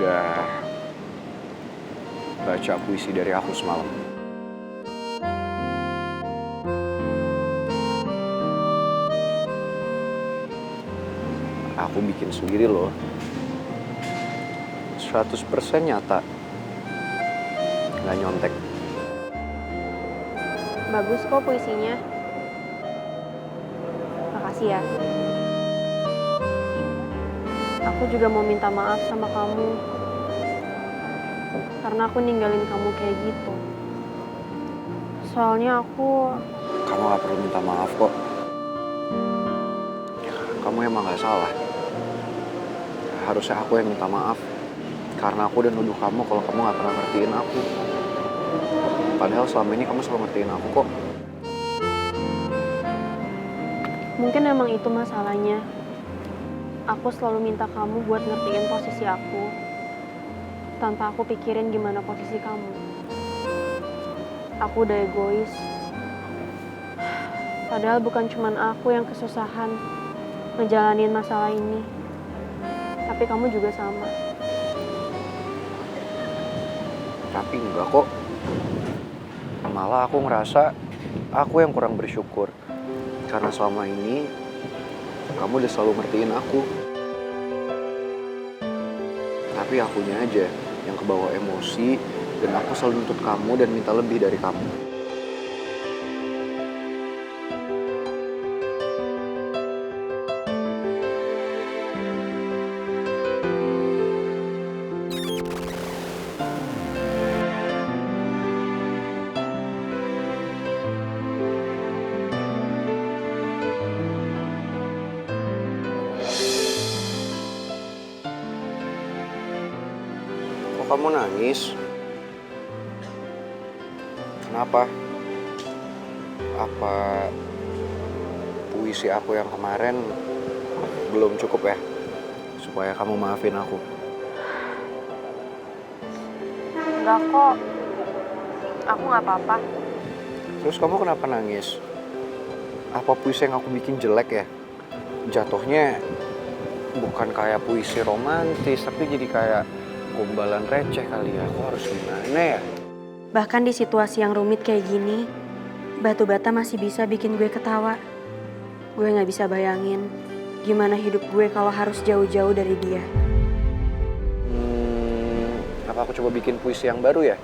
udah baca puisi dari aku semalam. Aku bikin sendiri loh. 100% nyata. Nggak nyontek. Bagus kok puisinya. Makasih ya. Aku juga mau minta maaf sama kamu. Karena aku ninggalin kamu kayak gitu. Soalnya aku... Kamu gak perlu minta maaf kok. Kamu emang gak salah. Harusnya aku yang minta maaf. Karena aku udah nuduh kamu kalau kamu gak pernah ngertiin aku. Padahal selama ini kamu selalu ngertiin aku kok. Mungkin emang itu masalahnya. Aku selalu minta kamu buat ngertiin posisi aku. Tanpa aku pikirin gimana posisi kamu. Aku udah egois. Padahal bukan cuman aku yang kesusahan ngejalanin masalah ini. Tapi kamu juga sama. Tapi enggak kok. Malah aku ngerasa aku yang kurang bersyukur. Karena selama ini kamu udah selalu ngertiin aku. Tapi akunya aja yang kebawa emosi dan aku selalu nuntut kamu dan minta lebih dari kamu. Kok kamu nangis? Kenapa? Apa puisi aku yang kemarin belum cukup ya? Supaya kamu maafin aku. Enggak kok. Aku gak apa-apa. Terus kamu kenapa nangis? Apa puisi yang aku bikin jelek ya? Jatuhnya bukan kayak puisi romantis, tapi jadi kayak gombalan receh kali ya. Aku harus gimana ya? Bahkan di situasi yang rumit kayak gini, batu bata masih bisa bikin gue ketawa. Gue gak bisa bayangin gimana hidup gue kalau harus jauh-jauh dari dia. Apa aku coba bikin puisi yang baru ya?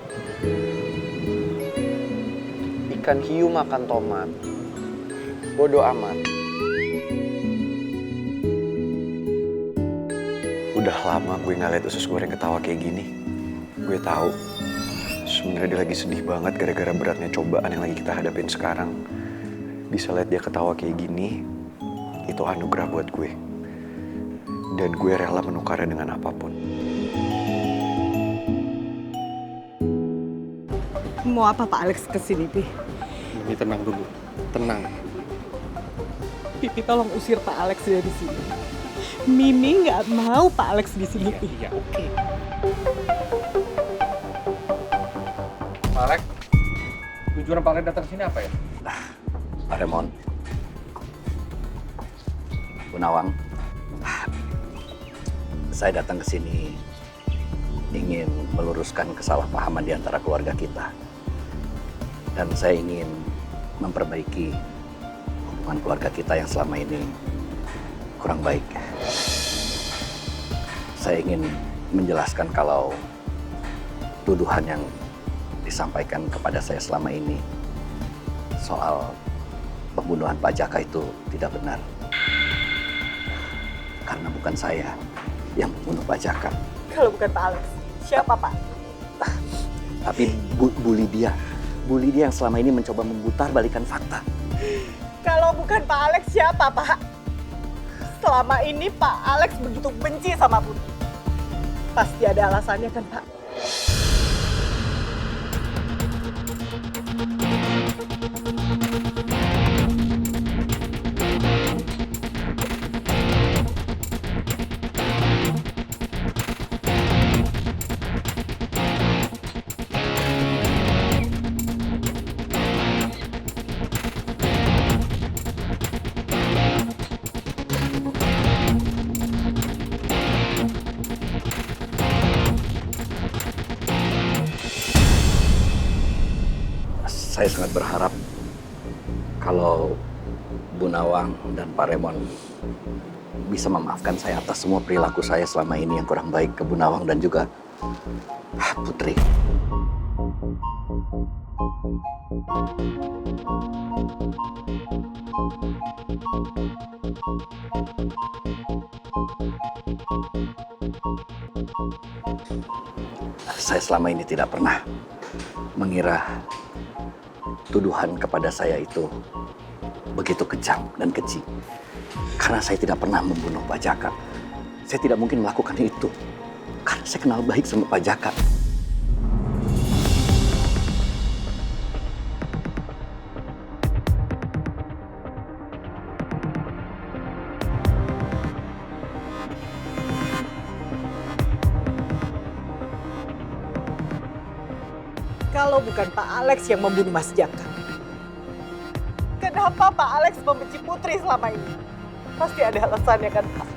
Ikan hiu makan tomat. Bodo amat. Udah lama gue gak liat usus goreng ketawa kayak gini. Gue tahu sebenarnya dia lagi sedih banget gara-gara beratnya cobaan yang lagi kita hadapin sekarang. Bisa liat dia ketawa kayak gini, itu anugerah buat gue. Dan gue rela menukarnya dengan apapun. Mau apa Pak Alex kesini, Pi? Mimi tenang dulu, tenang. Pipi tolong usir Pak Alex dari sini. Mimi nggak mau Pak Alex di sini, Pi. Iya, oke. Pak Alex, tujuan Pak Alex datang ke sini apa ya? Pak Remon, Bu Nawang, saya datang ke sini ingin meluruskan kesalahpahaman di antara keluarga kita. Dan saya ingin memperbaiki hubungan keluarga kita yang selama ini kurang baik. Saya ingin menjelaskan kalau tuduhan yang disampaikan kepada saya selama ini soal pembunuhan Pak Jaka itu tidak benar. Karena bukan saya yang membunuh Pak Jaka. Kalau bukan Pak Alex, siapa Pak? Tapi Bu Lydia yang selama ini mencoba memutar balikan fakta. Kalau bukan Pak Alex, siapa Pak? Selama ini Pak Alex begitu benci sama Putri. Pasti ada alasannya kan Pak? Saya sangat berharap kalau Bu Nawang dan Pak Remon bisa memaafkan saya atas semua perilaku saya selama ini yang kurang baik ke Bu Nawang dan juga Putri. Saya selama ini tidak pernah mengira tuduhan kepada saya itu begitu kejam dan keji. Karena saya tidak pernah membunuh Pak Jaka. Saya tidak mungkin melakukan itu. Karena saya kenal baik sama Pak Jaka. Kalau bukan Pak Alex yang membunuh Mas Jaka, kenapa Pak Alex membenci Putri selama ini? Pasti ada alasannya kan, Pak?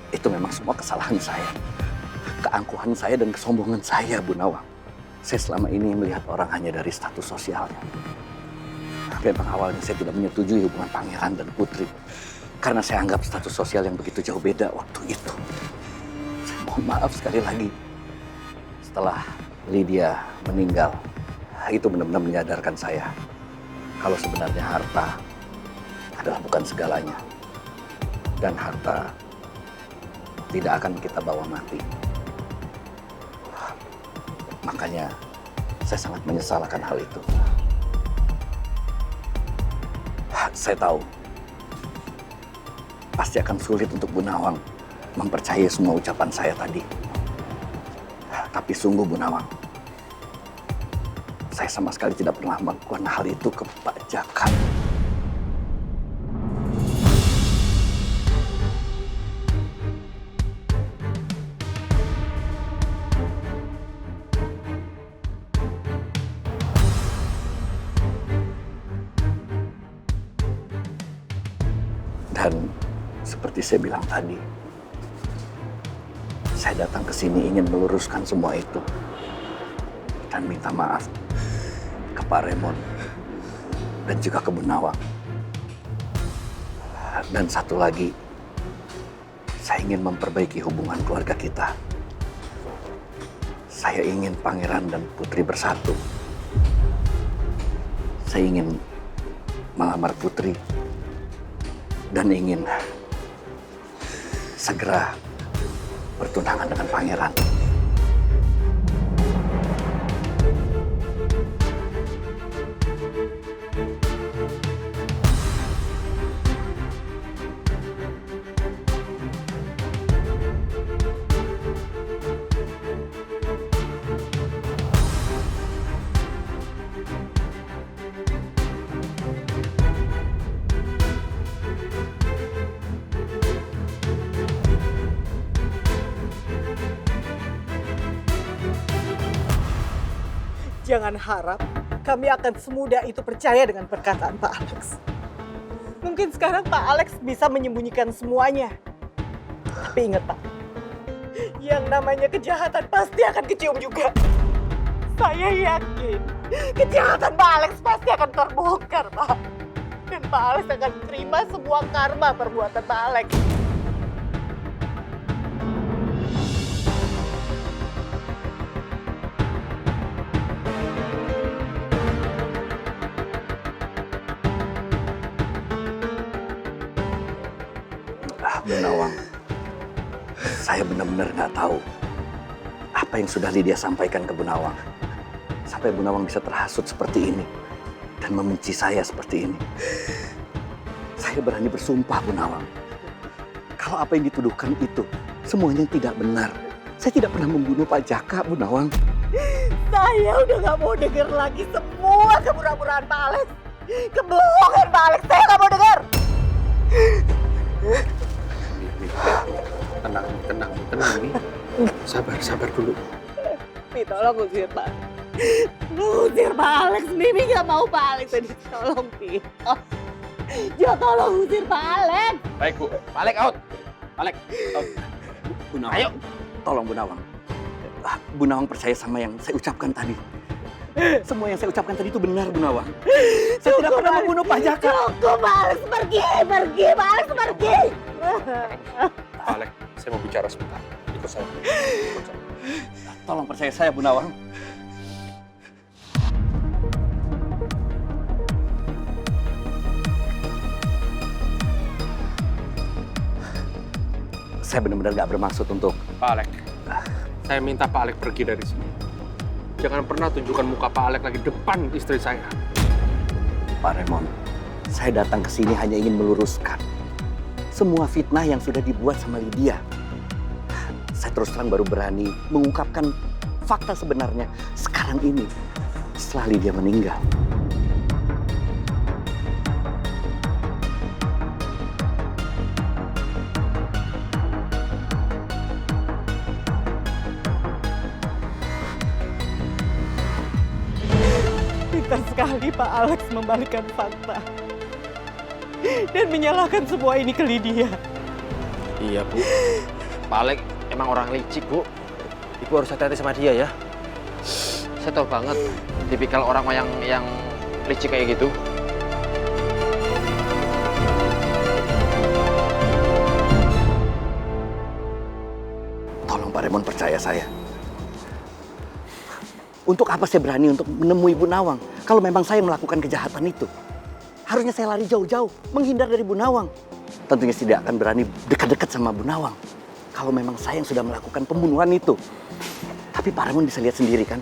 Itu memang semua kesalahan saya. Keangkuhan saya dan kesombongan saya, Bu Nawang. Saya selama ini melihat orang hanya dari status sosialnya. Memang awalnya saya tidak menyetujui hubungan Pangeran dan Putri. Karena saya anggap status sosial yang begitu jauh beda waktu itu. Saya mohon maaf sekali lagi. Setelah Lydia meninggal, itu benar-benar menyadarkan saya kalau sebenarnya harta adalah bukan segalanya. Dan harta tidak akan kita bawa mati. Makanya saya sangat menyesal akan hal itu. Saya tahu pasti akan sulit untuk Bu Nawang mempercayai semua ucapan saya tadi. Tapi sungguh Bu Nawang, saya sama sekali tidak pernah melakukan hal itu ke Pak Jaka. Dan seperti saya bilang tadi, saya datang ke sini ingin meluruskan semua itu dan minta maaf ke Pak Remon dan juga ke Bu Nawang. Dan satu lagi, saya ingin memperbaiki hubungan keluarga kita. Saya ingin Pangeran dan Putri bersatu. Saya ingin melamar Putri dan ingin segera bertunangan dengan Pangeran. Jangan harap kami akan semudah itu percaya dengan perkataan Pak Alex. Mungkin sekarang Pak Alex bisa menyembunyikan semuanya. Tapi ingat Pak, yang namanya kejahatan pasti akan kecium juga. Saya yakin kejahatan Pak Alex pasti akan terbongkar, Pak. Dan Pak Alex akan terima semua karma perbuatan Pak Alex. Bu Nawang, saya benar-benar nggak tahu apa yang sudah Lydia sampaikan ke Bu Nawang. Sampai Bu Nawang bisa terhasut seperti ini dan membenci saya seperti ini. Saya berani bersumpah, Bu Nawang, kalau apa yang dituduhkan itu semuanya tidak benar. Saya tidak pernah membunuh Pak Jaka, Bu Nawang. Saya udah nggak mau dengar lagi semua kepura-puraan Pak Alex. Kebohongan Pak Alex, saya nggak mau dengar. Tenang nih. Sabar dulu. Mi, tolong usir Pak. Usir Pak Alex. Mimi nggak mau Pak Alex tadi. Tolong, Mi. Jo, tolong usir Pak Alex. Baik, Bu. Pak Alek out. Pak Alek out. Bu Nawang, Ayo. tolong Bu Nawang. Bu Nawang percaya sama yang saya ucapkan tadi. Semua yang saya ucapkan tadi itu benar, Bu Nawang. Saya tidak pernah membunuh Pak Jaka. Cukup, Pak Alex, pergi, Pak Alex, pergi. Pak Alek, saya mau bicara sebentar. Ikut saya. Ikut saya. Tolong percaya saya, Bu Nawang. Saya benar-benar gak bermaksud untuk... Pak Alek, saya minta Pak Alek pergi dari sini. Jangan pernah tunjukkan muka Pak Alek lagi depan istri saya. Pak Raymond, saya datang ke sini hanya ingin meluruskan semua fitnah yang sudah dibuat sama Lydia. Saya terus terang baru berani mengungkapkan fakta sebenarnya sekarang ini setelah Lydia meninggal. Pintar sekali Pak Alex membalikkan fakta. Dan menyalahkan semua ini ke Lydia. Iya, Bu. Pak Alek emang orang licik, Bu. Ibu harus hati-hati sama dia ya. Saya tahu banget tipikal orang yang licik kayak gitu. Tolong Pak Raymond percaya saya. Untuk apa saya berani untuk menemui Bu Nawang kalau memang saya melakukan kejahatan itu? Harusnya saya lari jauh-jauh, menghindar dari Bu Nawang. Tentunya saya tidak akan berani dekat-dekat sama Bu Nawang kalau memang saya yang sudah melakukan pembunuhan itu. Tapi Pak Raymond bisa lihat sendiri kan?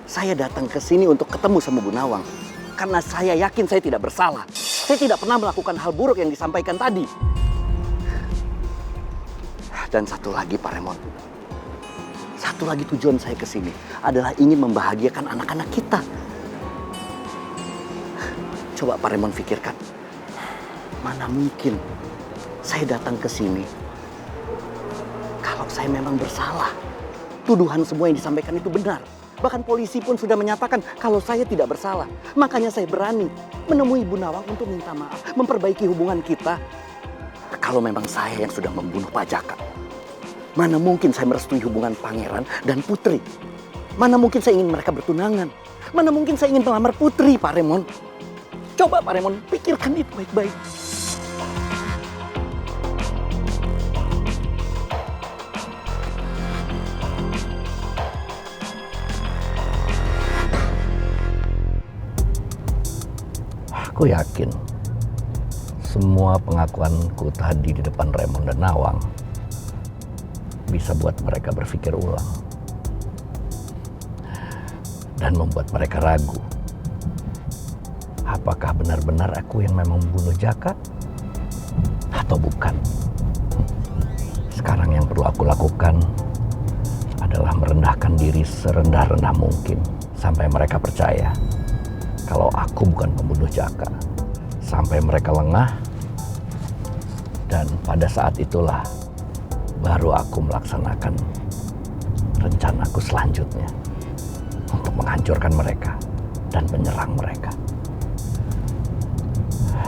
Saya datang ke sini untuk ketemu sama Bu Nawang karena saya yakin saya tidak bersalah. Saya tidak pernah melakukan hal buruk yang disampaikan tadi. Dan satu lagi Pak Raymond. Satu lagi tujuan saya ke sini adalah ingin membahagiakan anak-anak kita. Coba Pak Raymond pikirkan. Mana mungkin saya datang ke sini kalau saya memang bersalah. Tuduhan semua yang disampaikan itu benar. Bahkan polisi pun sudah menyatakan kalau saya tidak bersalah. Makanya saya berani menemui Bu Nawang untuk minta maaf, memperbaiki hubungan kita. Kalau memang saya yang sudah membunuh Pak Jaka, mana mungkin saya merestui hubungan Pangeran dan Putri? Mana mungkin saya ingin mereka bertunangan? Mana mungkin saya ingin melamar Putri, Pak Raymond? Coba Pak Raymond pikirkan itu baik-baik. Aku yakin semua pengakuanku tadi di depan Raymond dan Nawang bisa buat mereka berpikir ulang dan membuat mereka ragu. Apakah benar-benar aku yang memang membunuh Jaka atau bukan? Sekarang yang perlu aku lakukan adalah merendahkan diri serendah-rendah mungkin sampai mereka percaya kalau aku bukan pembunuh Jaka. Sampai mereka lengah, dan pada saat itulah baru aku melaksanakan rencanaku selanjutnya untuk menghancurkan mereka dan menyerang mereka.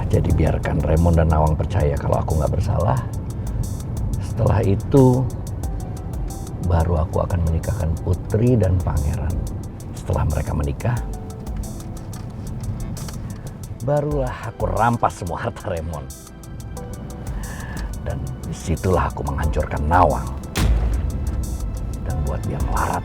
Jadi biarkan Raymond dan Nawang percaya kalau aku nggak bersalah. Setelah itu baru aku akan menikahkan Putri dan Pangeran. Setelah mereka menikah, barulah aku rampas semua harta Raymond. Dan disitulah aku menghancurkan Nawang dan buat dia melarat.